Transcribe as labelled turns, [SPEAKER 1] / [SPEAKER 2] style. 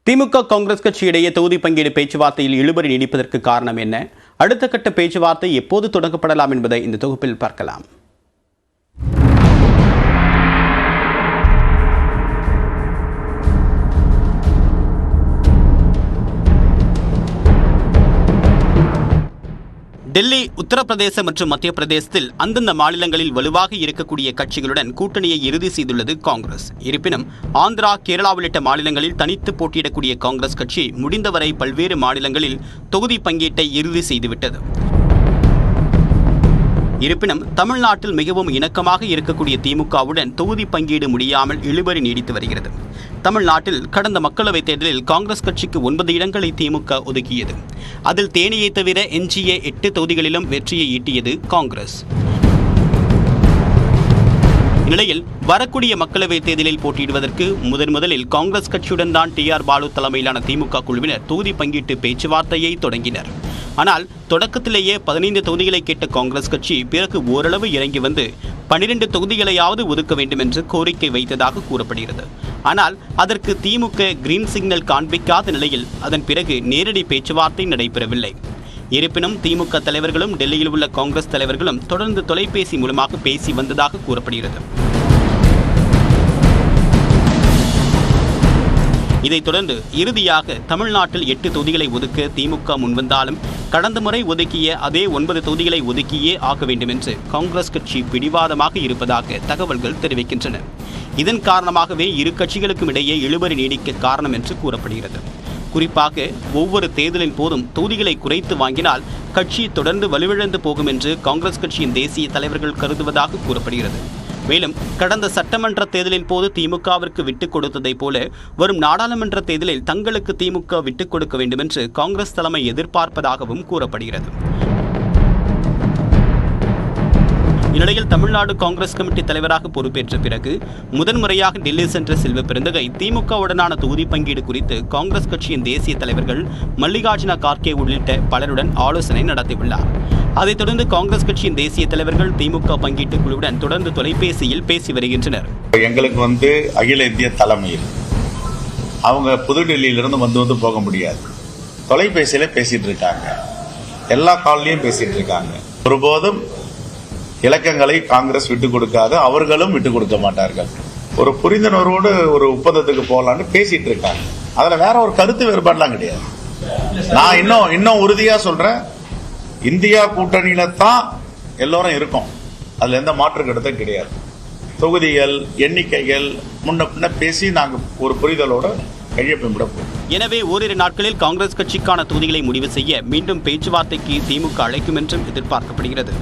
[SPEAKER 1] திமுக காங்கிரஸ் கட்சி இடையே தொகுதி பங்கீடு பேச்சுவார்த்தையில் இழுபறி நீடிப்பதற்கு காரணம் என்ன? அடுத்த கட்ட பேச்சுவார்த்தை எப்போது தொடங்கப்படலாம் என்பதை இந்த தொகுப்பில் பார்க்கலாம். டெல்லி, உத்தரப்பிரதேசம் மற்றும் மத்திய பிரதேசத்தில் அந்தந்த மாநிலங்களில் வலுவாக இருக்கக்கூடிய கட்சிகளுடன் கூட்டணியை இறுதி செய்துள்ளது காங்கிரஸ். இருப்பினும் ஆந்திரா, கேரளா உள்ளிட்ட மாநிலங்களில் தனித்து போட்டியிடக்கூடிய காங்கிரஸ் கட்சி முடிந்தவரை பல்வேறு மாநிலங்களில் தொகுதி பங்கீட்டை இறுதி செய்துவிட்டது. இருப்பினும் தமிழ்நாட்டில் மிகவும் இணக்கமாக இருக்கக்கூடிய திமுகவுடன் தொகுதி பங்கீடு முடியாமல் இழுபறி நீடித்து வருகிறது. தமிழ்நாட்டில் கடந்த மக்களவைத் தேர்தலில் காங்கிரஸ் கட்சிக்கு 9 இடங்களை திமுக ஒதுக்கியது. அதில் தேனியை தவிர எஞ்சிய 8 தொகுதிகளிலும் வெற்றியை ஈட்டியது காங்கிரஸ். இந்நிலையில் வரக்கூடிய மக்களவைத் தேர்தலில் போட்டியிடுவதற்கு முதலில் காங்கிரஸ் கட்சியுடன் தான் டிஆர் பாலு தலைமையிலான திமுக குழுவினர் தொகுதி பங்கீட்டு பேச்சுவார்த்தையை தொடங்கினர். ஆனால் தொடக்கத்திலேயே 15 தொகுதிகளை கேட்ட காங்கிரஸ் கட்சி பிறகு ஓரளவு இறங்கி வந்து 12 தொகுதிகளையாவது ஒதுக்க வேண்டும் என்று கோரிக்கை வைத்ததாக கூறப்படுகிறது. ஆனால் அதற்கு திமுக கிரீன் சிக்னல் காண்பிக்காத நிலையில் அதன் பிறகு நேரடி பேச்சுவார்த்தை நடைபெறவில்லை. இருப்பினும் திமுக தலைவர்களும் டெல்லியில் உள்ள காங்கிரஸ் தலைவர்களும் தொடர்ந்து தொலைபேசி மூலமாக பேசி வந்ததாக கூறப்படுகிறது. இதைத் தொடர்ந்து இறுதியாக தமிழ்நாட்டில் 8 தொகுதிகளை ஒதுக்க திமுக முன்வந்தாலும் கடந்த முறை ஒதுக்கிய அதே 9 தொகுதிகளை ஒதுக்கியே ஆக வேண்டும் என்று காங்கிரஸ் கட்சி பிடிவாதமாக இருப்பதாக தகவல்கள் தெரிவிக்கின்றன. இதன் காரணமாகவே இரு கட்சிகளுக்கும் இடையே இழுபறி நீடிக்க காரணம் என்று கூறப்படுகிறது. குறிப்பாக ஒவ்வொரு தேர்தலின் போதும் தொகுதிகளை குறைத்து வாங்கினால் கட்சி தொடர்ந்து வலுவிழந்து போகும் என்று காங்கிரஸ் கட்சியின் தேசிய தலைவர்கள் கருதுவதாக கூறப்படுகிறது. மேலும் கடந்த சட்டமன்ற தேர்தலின் போது திமுகவிற்கு விட்டுக் கொடுத்ததைப் போல வரும் நாடாளுமன்ற தேர்தலில் தங்களுக்கு திமுக விட்டுக் கொடுக்க வேண்டும் என்று காங்கிரஸ் தலைமை எதிர்பார்ப்பதாகவும் கூறப்படுகிறது. இந்நிலையில் தமிழ்நாடு காங்கிரஸ் கமிட்டி தலைவராக பொறுப்பேற்ற பிறகு முதன்முறையாக டெல்லி சென்ற செல்வ பெருந்தகை திமுகவுடனான தொகுதி பங்கீடு குறித்து காங்கிரஸ் கட்சியின் தேசிய தலைவர்கள் மல்லிகார்ஜுன கார்கே உள்ளிட்ட பலருடன் ஆலோசனை நடத்தியுள்ளார். அதைத் தொடர்ந்து காங்கிரஸ் கட்சியின் தேசிய தலைவர்கள் திமுக பங்கீட்டு குழுவுடன் தொடர்ந்து தொலைபேசியில் பேசி வருகின்றனர்.
[SPEAKER 2] எங்களுக்கு அகில இந்திய தலைமையில் அவங்க புதுடெல்லியிலிருந்து வந்து போக முடியாது. தொலைபேசியில பேசிட்டு இருக்காங்க, எல்லா காலையும் பேசிட்டு இருக்காங்க. ஒருபோதும் இலக்கங்களை காங்கிரஸ் விட்டுக் கொடுக்காது, அவர்களும் விட்டுக் கொடுக்க மாட்டார்கள். ஒரு புரிந்துணர்வோடு ஒரு ஒப்பந்தத்துக்கு போகலான்னு பேசிட்டு இருக்காங்க. அதுல வேற ஒரு கருத்து வேறுபாடுலாம் கிடையாது. நான் இன்னும் உறுதியா சொல்றேன், இந்தியா கூட்டணியில தான் எல்லோரும் இருக்கும். அதுல எந்த மாற்று கருத்தும் கிடையாது. தொகுதிகள், எண்ணிக்கைகள் முன்ன பின்ன பேசி நாங்க ஒரு புரிதலோட கையொப்பமிட போறோம்.
[SPEAKER 1] எனவே ஓரிரு நாட்களில் காங்கிரஸ் கட்சிக்கான தொகுதிகளை முடிவு செய்ய மீண்டும் பேச்சுவார்த்தைக்கு திமுக அழைக்கும் என்றும் எதிர்பார்க்கப்படுகிறது.